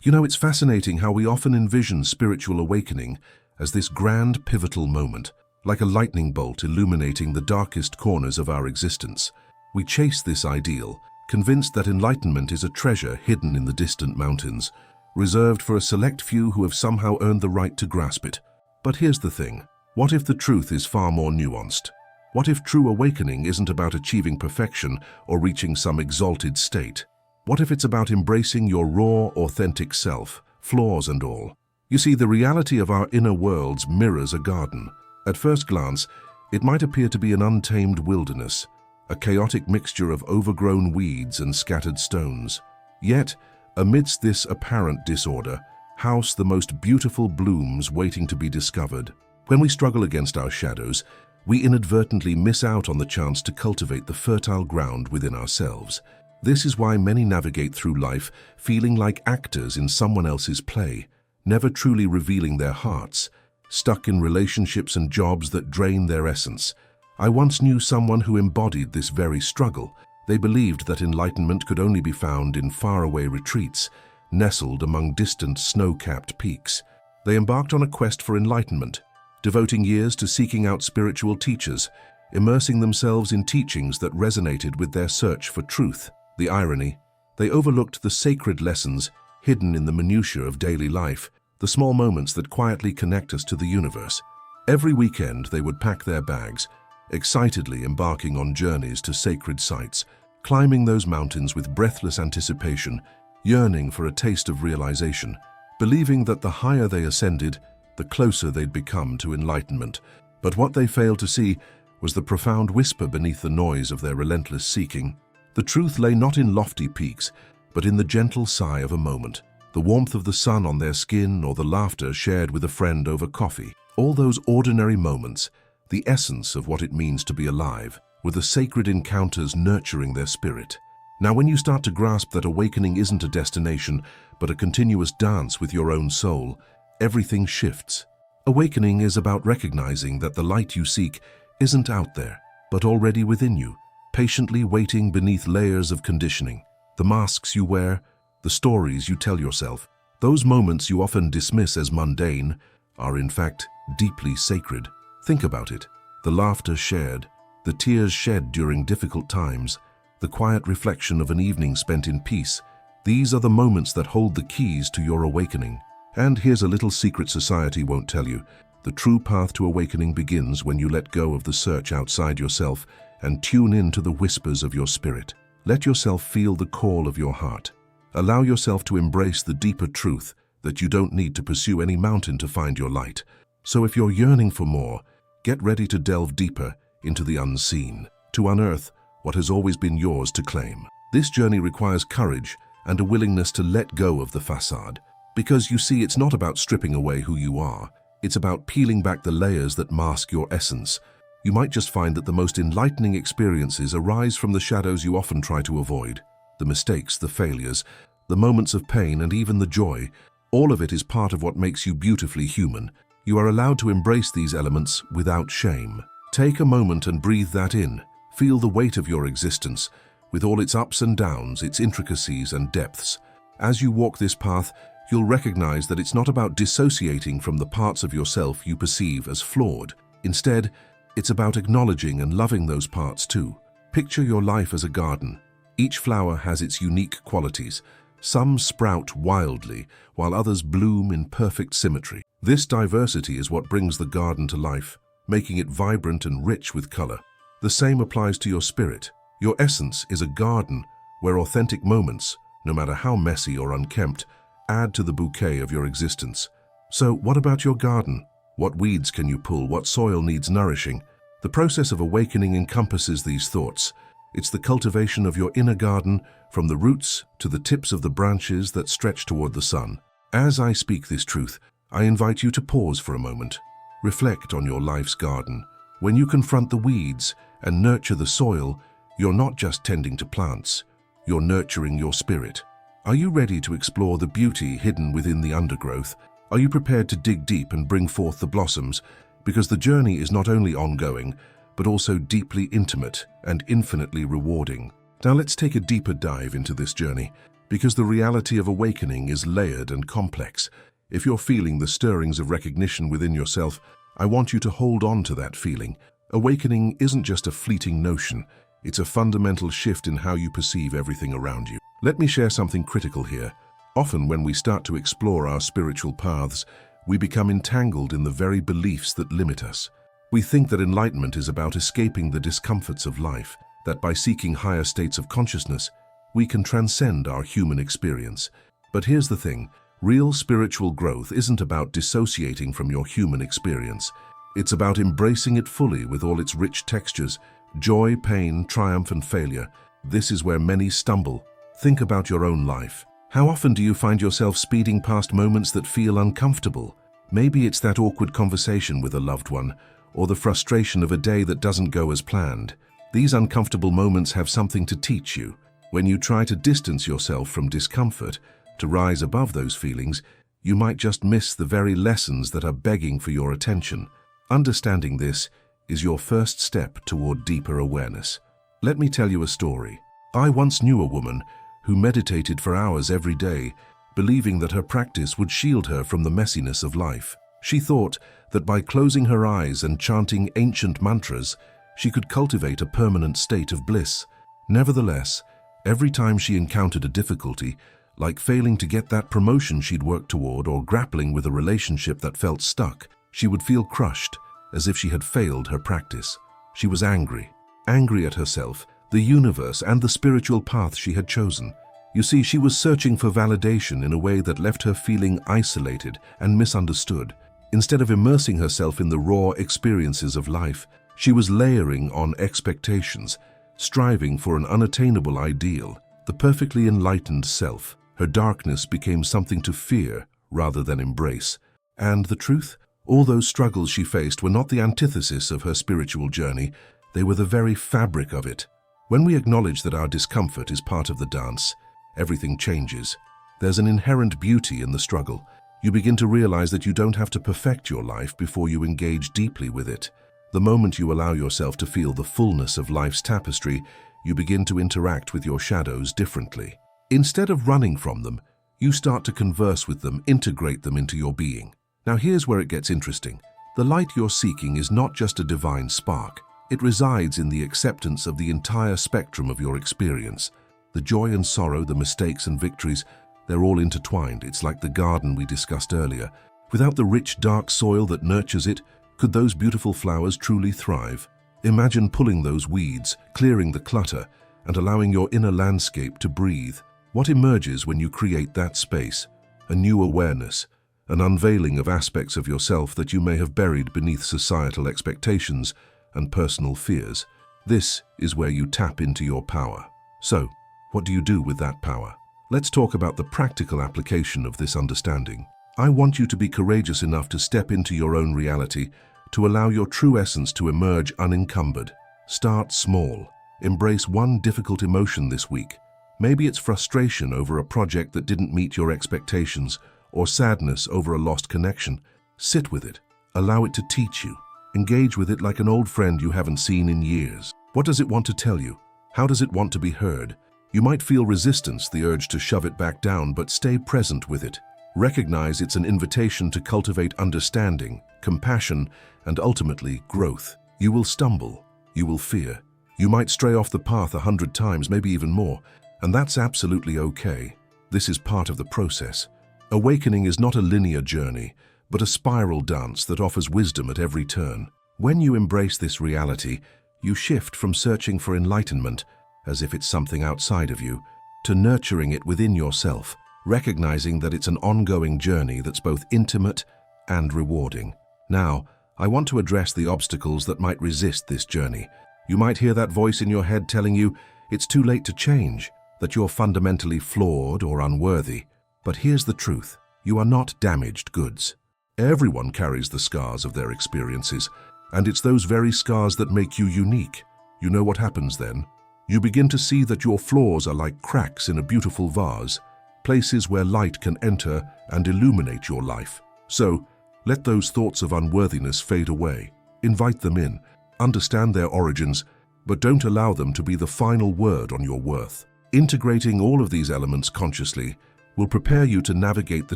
You know, it's fascinating how we often envision spiritual awakening as this grand pivotal moment, like a lightning bolt illuminating the darkest corners of our existence. We chase this ideal, convinced that enlightenment is a treasure hidden in the distant mountains, reserved for a select few who have somehow earned the right to grasp it. But here's the thing. What if the truth is far more nuanced? What if true awakening isn't about achieving perfection or reaching some exalted state? What if it's about embracing your raw, authentic self, flaws and all? You see, the reality of our inner worlds mirrors a garden. At first glance, it might appear to be an untamed wilderness, a chaotic mixture of overgrown weeds and scattered stones. Yet, amidst this apparent disorder, house the most beautiful blooms waiting to be discovered. When we struggle against our shadows, we inadvertently miss out on the chance to cultivate the fertile ground within ourselves. This is why many navigate through life feeling like actors in someone else's play, never truly revealing their hearts, stuck in relationships and jobs that drain their essence. I once knew someone who embodied this very struggle. They believed that enlightenment could only be found in faraway retreats, nestled among distant snow-capped peaks. They embarked on a quest for enlightenment, devoting years to seeking out spiritual teachers, immersing themselves in teachings that resonated with their search for truth. The irony, they overlooked the sacred lessons hidden in the minutiae of daily life, the small moments that quietly connect us to the universe. Every weekend they would pack their bags, excitedly embarking on journeys to sacred sites, climbing those mountains with breathless anticipation, yearning for a taste of realization, believing that the higher they ascended, the closer they'd become to enlightenment. But what they failed to see was the profound whisper beneath the noise of their relentless seeking. The truth lay not in lofty peaks, but in the gentle sigh of a moment, the warmth of the sun on their skin or the laughter shared with a friend over coffee. All those ordinary moments, the essence of what it means to be alive, were the sacred encounters nurturing their spirit. Now, when you start to grasp that awakening isn't a destination, but a continuous dance with your own soul, everything shifts. Awakening is about recognizing that the light you seek isn't out there, but already within you, patiently waiting beneath layers of conditioning. The masks you wear, the stories you tell yourself, those moments you often dismiss as mundane, are in fact deeply sacred. Think about it. The laughter shared, the tears shed during difficult times, the quiet reflection of an evening spent in peace. These are the moments that hold the keys to your awakening. And here's a little secret society won't tell you. The true path to awakening begins when you let go of the search outside yourself and tune in to the whispers of your spirit. Let yourself feel the call of your heart. Allow yourself to embrace the deeper truth that you don't need to pursue any mountain to find your light. So if you're yearning for more, get ready to delve deeper into the unseen, to unearth what has always been yours to claim. This journey requires courage and a willingness to let go of the facade. Because you see, it's not about stripping away who you are. It's about peeling back the layers that mask your essence. You might just find that the most enlightening experiences arise from the shadows you often try to avoid. The mistakes, the failures, the moments of pain, and even the joy. All of it is part of what makes you beautifully human. You are allowed to embrace these elements without shame. Take a moment and breathe that in. Feel the weight of your existence, with all its ups and downs, its intricacies and depths. As you walk this path, you'll recognize that it's not about dissociating from the parts of yourself you perceive as flawed. Instead, it's about acknowledging and loving those parts too. Picture your life as a garden. Each flower has its unique qualities. Some sprout wildly, while others bloom in perfect symmetry. This diversity is what brings the garden to life, making it vibrant and rich with color. The same applies to your spirit. Your essence is a garden where authentic moments, no matter how messy or unkempt, add to the bouquet of your existence. So what about your garden? What weeds can you pull? What soil needs nourishing? The process of awakening encompasses these thoughts. It's the cultivation of your inner garden, from the roots to the tips of the branches that stretch toward the sun. As I speak this truth, I invite you to pause for a moment. Reflect on your life's garden. When you confront the weeds and nurture the soil, you're not just tending to plants, you're nurturing your spirit. Are you ready to explore the beauty hidden within the undergrowth? Are you prepared to dig deep and bring forth the blossoms? Because the journey is not only ongoing, but also deeply intimate and infinitely rewarding. Now let's take a deeper dive into this journey, because the reality of awakening is layered and complex. If you're feeling the stirrings of recognition within yourself, I want you to hold on to that feeling. Awakening isn't just a fleeting notion, it's a fundamental shift in how you perceive everything around you. Let me share something critical here. Often when we start to explore our spiritual paths, we become entangled in the very beliefs that limit us. We think that enlightenment is about escaping the discomforts of life, that by seeking higher states of consciousness, we can transcend our human experience. But here's the thing, real spiritual growth isn't about dissociating from your human experience. It's about embracing it fully with all its rich textures, joy, pain, triumph, and failure. This is where many stumble. Think about your own life. How often do you find yourself speeding past moments that feel uncomfortable? Maybe it's that awkward conversation with a loved one, or the frustration of a day that doesn't go as planned. These uncomfortable moments have something to teach you. When you try to distance yourself from discomfort, to rise above those feelings, you might just miss the very lessons that are begging for your attention. Understanding this is your first step toward deeper awareness. Let me tell you a story. I once knew a woman who meditated for hours every day, believing that her practice would shield her from the messiness of life. She thought that by closing her eyes and chanting ancient mantras, she could cultivate a permanent state of bliss. Nevertheless, every time she encountered a difficulty, like failing to get that promotion she'd worked toward or grappling with a relationship that felt stuck, she would feel crushed, as if she had failed her practice. She was angry at herself, the universe, and the spiritual path she had chosen. You see, she was searching for validation in a way that left her feeling isolated and misunderstood. Instead of immersing herself in the raw experiences of life, she was layering on expectations, striving for an unattainable ideal, the perfectly enlightened self. Her darkness became something to fear rather than embrace. And the truth? All those struggles she faced were not the antithesis of her spiritual journey, they were the very fabric of it. When we acknowledge that our discomfort is part of the dance, everything changes. There's an inherent beauty in the struggle. You begin to realize that you don't have to perfect your life before you engage deeply with it. The moment you allow yourself to feel the fullness of life's tapestry, you begin to interact with your shadows differently. Instead of running from them, you start to converse with them, integrate them into your being. Now here's where it gets interesting. The light you're seeking is not just a divine spark. It resides in the acceptance of the entire spectrum of your experience. The joy and sorrow, the mistakes and victories, they're all intertwined. It's like the garden we discussed earlier. Without the rich, dark soil that nurtures it, could those beautiful flowers truly thrive? Imagine pulling those weeds, clearing the clutter, and allowing your inner landscape to breathe. What emerges when you create that space? A new awareness, an unveiling of aspects of yourself that you may have buried beneath societal expectations and personal fears. This is where you tap into your power. So, what do you do with that power? Let's talk about the practical application of this understanding. I want you to be courageous enough to step into your own reality, to allow your true essence to emerge unencumbered. Start small. Embrace one difficult emotion this week. Maybe it's frustration over a project that didn't meet your expectations, or sadness over a lost connection. Sit with it. Allow it to teach you. Engage with it like an old friend you haven't seen in years. What does it want to tell you? How does it want to be heard? You might feel resistance, the urge to shove it back down, but stay present with it. Recognize it's an invitation to cultivate understanding, compassion, and ultimately growth. You will stumble. You will fear. You might stray off the path 100 times, maybe even more, and that's absolutely okay. This is part of the process. Awakening is not a linear journey, but a spiral dance that offers wisdom at every turn. When you embrace this reality, you shift from searching for enlightenment, as if it's something outside of you, to nurturing it within yourself, recognizing that it's an ongoing journey that's both intimate and rewarding. Now, I want to address the obstacles that might resist this journey. You might hear that voice in your head telling you it's too late to change, that you're fundamentally flawed or unworthy. But here's the truth. You are not damaged goods. Everyone carries the scars of their experiences, and it's those very scars that make you unique. You know what happens then? You begin to see that your flaws are like cracks in a beautiful vase, places where light can enter and illuminate your life. So, let those thoughts of unworthiness fade away. Invite them in, understand their origins, but don't allow them to be the final word on your worth. Integrating all of these elements consciously will prepare you to navigate the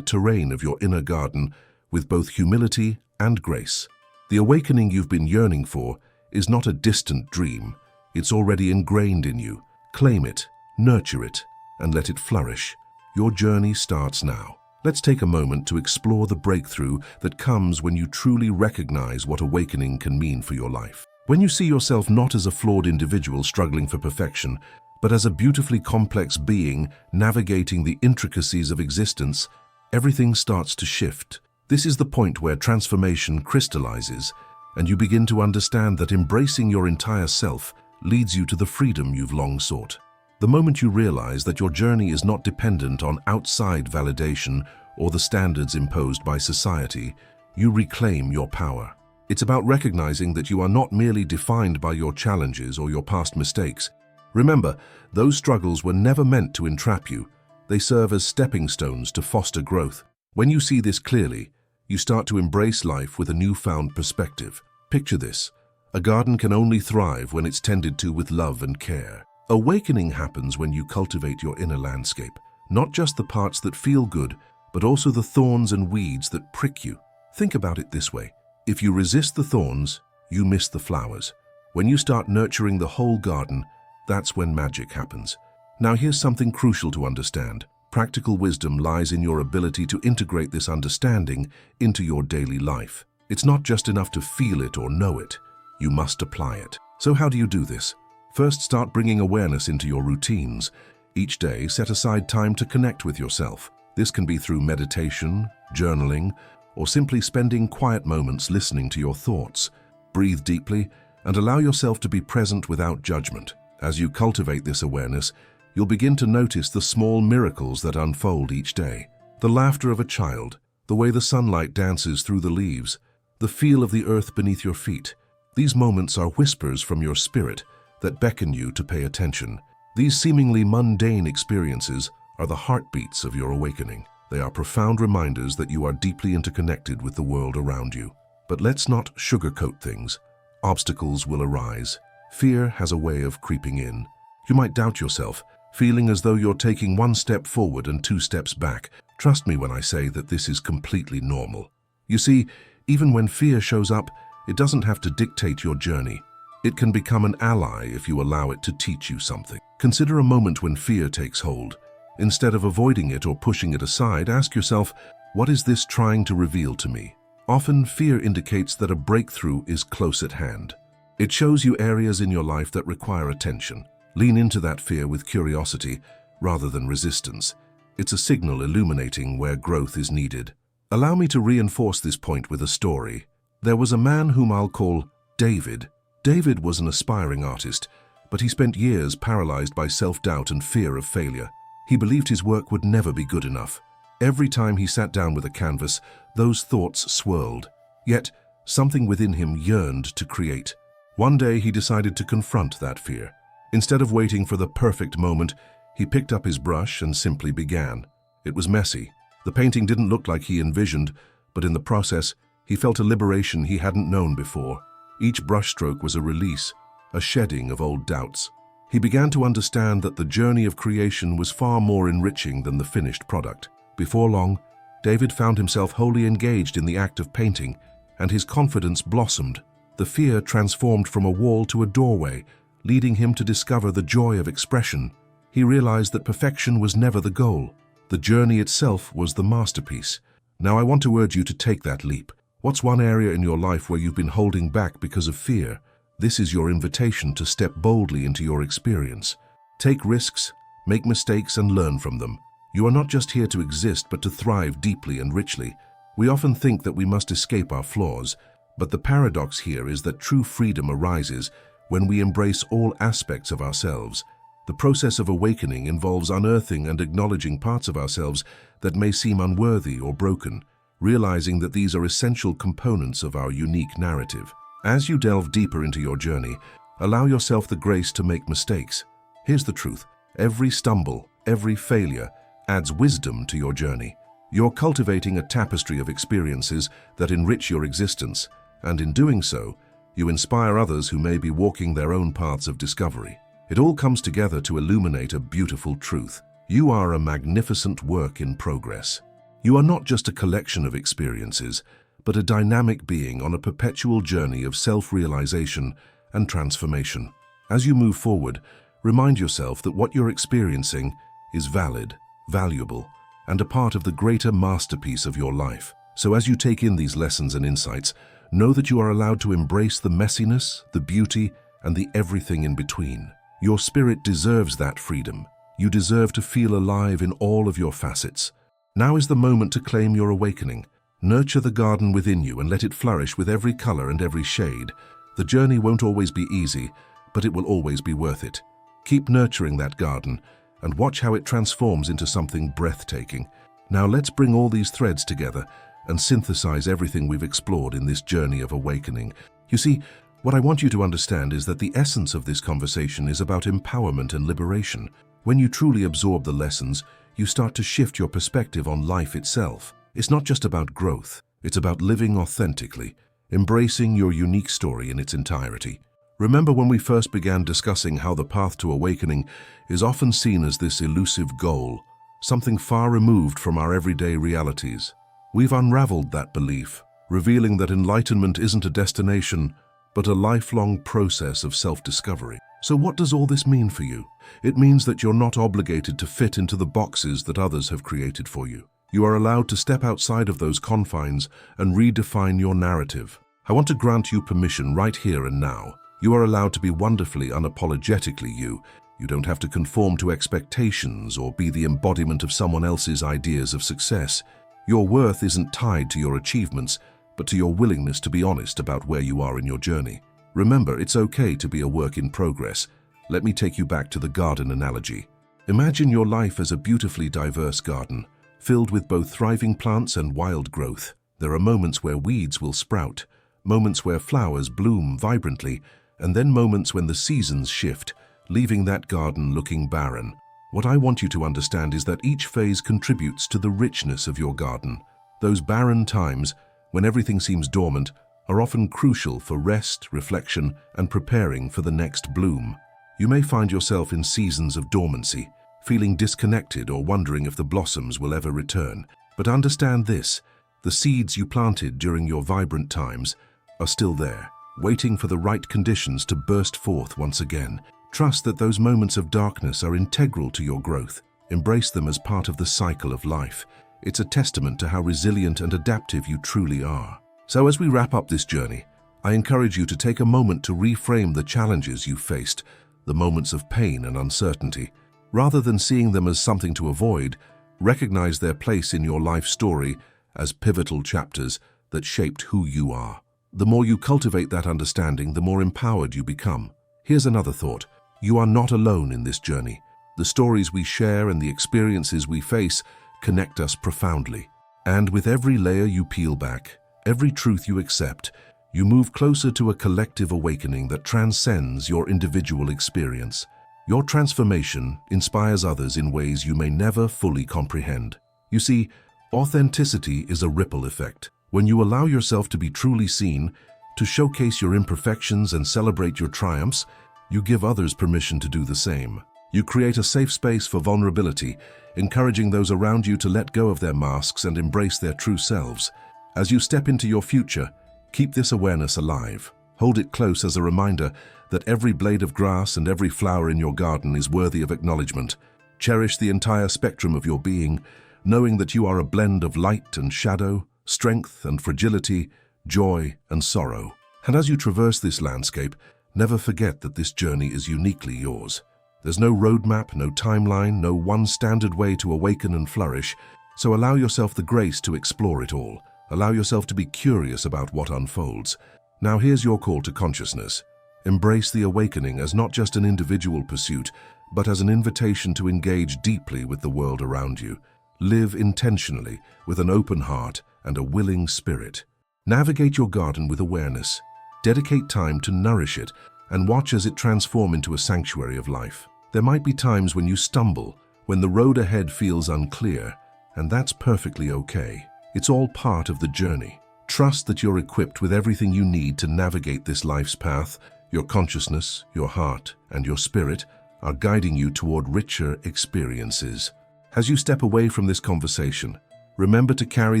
terrain of your inner garden with both humility and grace. The awakening you've been yearning for is not a distant dream. It's already ingrained in you. Claim it, nurture it, and let it flourish. Your journey starts now. Let's take a moment to explore the breakthrough that comes when you truly recognize what awakening can mean for your life. When you see yourself not as a flawed individual struggling for perfection, but as a beautifully complex being navigating the intricacies of existence, everything starts to shift. This is the point where transformation crystallizes, and you begin to understand that embracing your entire self leads you to the freedom you've long sought. The moment you realize that your journey is not dependent on outside validation or the standards imposed by society, you reclaim your power. It's about recognizing that you are not merely defined by your challenges or your past mistakes. Remember, those struggles were never meant to entrap you. They serve as stepping stones to foster growth. When you see this clearly, you start to embrace life with a newfound perspective. Picture this: a garden can only thrive when it's tended to with love and care. Awakening happens when you cultivate your inner landscape, not just the parts that feel good, but also the thorns and weeds that prick you. Think about it this way: if you resist the thorns, you miss the flowers. When you start nurturing the whole garden, that's when magic happens. Now here's something crucial to understand. Practical wisdom lies in your ability to integrate this understanding into your daily life. It's not just enough to feel it or know it. You must apply it. So how do you do this? First, start bringing awareness into your routines. Each day, set aside time to connect with yourself. This can be through meditation, journaling, or simply spending quiet moments listening to your thoughts. Breathe deeply and allow yourself to be present without judgment. As you cultivate this awareness, you'll begin to notice the small miracles that unfold each day. The laughter of a child, the way the sunlight dances through the leaves, the feel of the earth beneath your feet. These moments are whispers from your spirit that beckon you to pay attention. These seemingly mundane experiences are the heartbeats of your awakening. They are profound reminders that you are deeply interconnected with the world around you. But let's not sugarcoat things. Obstacles will arise. Fear has a way of creeping in. You might doubt yourself, feeling as though you're taking one step forward and two steps back. Trust me when I say that this is completely normal. You see, even when fear shows up, it doesn't have to dictate your journey. It can become an ally if you allow it to teach you something. Consider a moment when fear takes hold. Instead of avoiding it or pushing it aside, ask yourself, what is this trying to reveal to me? Often, fear indicates that a breakthrough is close at hand. It shows you areas in your life that require attention. Lean into that fear with curiosity rather than resistance. It's a signal illuminating where growth is needed. Allow me to reinforce this point with a story. There was a man whom I'll call David. David was an aspiring artist, but he spent years paralyzed by self-doubt and fear of failure. He believed his work would never be good enough. Every time he sat down with a canvas, those thoughts swirled. Yet, something within him yearned to create. One day, he decided to confront that fear. Instead of waiting for the perfect moment, he picked up his brush and simply began. It was messy. The painting didn't look like he envisioned, but in the process, he felt a liberation he hadn't known before. Each brushstroke was a release, a shedding of old doubts. He began to understand that the journey of creation was far more enriching than the finished product. Before long, David found himself wholly engaged in the act of painting, and his confidence blossomed. The fear transformed from a wall to a doorway, leading him to discover the joy of expression. He realized that perfection was never the goal. The journey itself was the masterpiece. Now I want to urge you to take that leap. What's one area in your life where you've been holding back because of fear? This is your invitation to step boldly into your experience. Take risks, make mistakes, and learn from them. You are not just here to exist, but to thrive deeply and richly. We often think that we must escape our flaws, but the paradox here is that true freedom arises when we embrace all aspects of ourselves. The process of awakening involves unearthing and acknowledging parts of ourselves that may seem unworthy or broken, realizing that these are essential components of our unique narrative. As you delve deeper into your journey, allow yourself the grace to make mistakes. Here's the truth: every stumble, every failure adds wisdom to your journey. You're cultivating a tapestry of experiences that enrich your existence, and in doing so, you inspire others who may be walking their own paths of discovery. It all comes together to illuminate a beautiful truth. You are a magnificent work in progress. You are not just a collection of experiences, but a dynamic being on a perpetual journey of self-realization and transformation. As you move forward, remind yourself that what you're experiencing is valid, valuable, and a part of the greater masterpiece of your life. So as you take in these lessons and insights, know that you are allowed to embrace the messiness, the beauty, and the everything in between. Your spirit deserves that freedom. You deserve to feel alive in all of your facets. Now is the moment to claim your awakening. Nurture the garden within you and let it flourish with every color and every shade. The journey won't always be easy, but it will always be worth it. Keep nurturing that garden and watch how it transforms into something breathtaking. Now let's bring all these threads together and synthesize everything we've explored in this journey of awakening. You see, what I want you to understand is that the essence of this conversation is about empowerment and liberation. When you truly absorb the lessons, you start to shift your perspective on life itself. It's not just about growth, it's about living authentically, embracing your unique story in its entirety. Remember when we first began discussing how the path to awakening is often seen as this elusive goal, something far removed from our everyday realities. We've unraveled that belief, revealing that enlightenment isn't a destination, but a lifelong process of self-discovery. So what does all this mean for you? It means that you're not obligated to fit into the boxes that others have created for you. You are allowed to step outside of those confines and redefine your narrative. I want to grant you permission right here and now. You are allowed to be wonderfully, unapologetically you. You don't have to conform to expectations or be the embodiment of someone else's ideas of success. Your worth isn't tied to your achievements, but to your willingness to be honest about where you are in your journey. Remember, it's okay to be a work in progress. Let me take you back to the garden analogy. Imagine your life as a beautifully diverse garden, filled with both thriving plants and wild growth. There are moments where weeds will sprout, moments where flowers bloom vibrantly, and then moments when the seasons shift, leaving that garden looking barren. What I want you to understand is that each phase contributes to the richness of your garden. Those barren times, when everything seems dormant, are often crucial for rest, reflection, and preparing for the next bloom. You may find yourself in seasons of dormancy, feeling disconnected or wondering if the blossoms will ever return. But understand this, the seeds you planted during your vibrant times are still there, waiting for the right conditions to burst forth once again. Trust that those moments of darkness are integral to your growth. Embrace them as part of the cycle of life. It's a testament to how resilient and adaptive you truly are. So as we wrap up this journey, I encourage you to take a moment to reframe the challenges you faced, the moments of pain and uncertainty. Rather than seeing them as something to avoid, recognize their place in your life story as pivotal chapters that shaped who you are. The more you cultivate that understanding, the more empowered you become. Here's another thought. You are not alone in this journey. The stories we share and the experiences we face connect us profoundly. And with every layer you peel back, every truth you accept, you move closer to a collective awakening that transcends your individual experience. Your transformation inspires others in ways you may never fully comprehend. You see, authenticity is a ripple effect. When you allow yourself to be truly seen, to showcase your imperfections and celebrate your triumphs, you give others permission to do the same. You create a safe space for vulnerability, encouraging those around you to let go of their masks and embrace their true selves. As you step into your future, keep this awareness alive. Hold it close as a reminder that every blade of grass and every flower in your garden is worthy of acknowledgement. Cherish the entire spectrum of your being, knowing that you are a blend of light and shadow, strength and fragility, joy and sorrow. And as you traverse this landscape, never forget that this journey is uniquely yours. There's no roadmap, no timeline, no one standard way to awaken and flourish, so allow yourself the grace to explore it all. Allow yourself to be curious about what unfolds. Now here's your call to consciousness. Embrace the awakening as not just an individual pursuit, but as an invitation to engage deeply with the world around you. Live intentionally, with an open heart and a willing spirit. Navigate your garden with awareness. Dedicate time to nourish it and watch as it transforms into a sanctuary of life. There might be times when you stumble, when the road ahead feels unclear, and that's perfectly okay. It's all part of the journey. Trust that you're equipped with everything you need to navigate this life's path. Your consciousness, your heart, and your spirit are guiding you toward richer experiences. As you step away from this conversation, remember to carry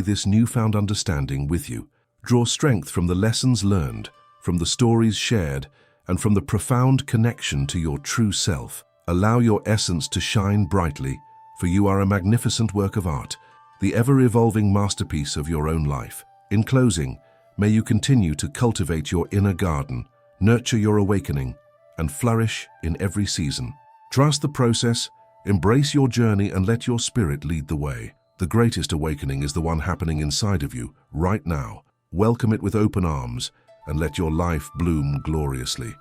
this newfound understanding with you. Draw strength from the lessons learned, from the stories shared, and from the profound connection to your true self. Allow your essence to shine brightly, for you are a magnificent work of art, the ever-evolving masterpiece of your own life. In closing, may you continue to cultivate your inner garden, nurture your awakening, and flourish in every season. Trust the process, embrace your journey, and let your spirit lead the way. The greatest awakening is the one happening inside of you, right now. Welcome it with open arms, and let your life bloom gloriously.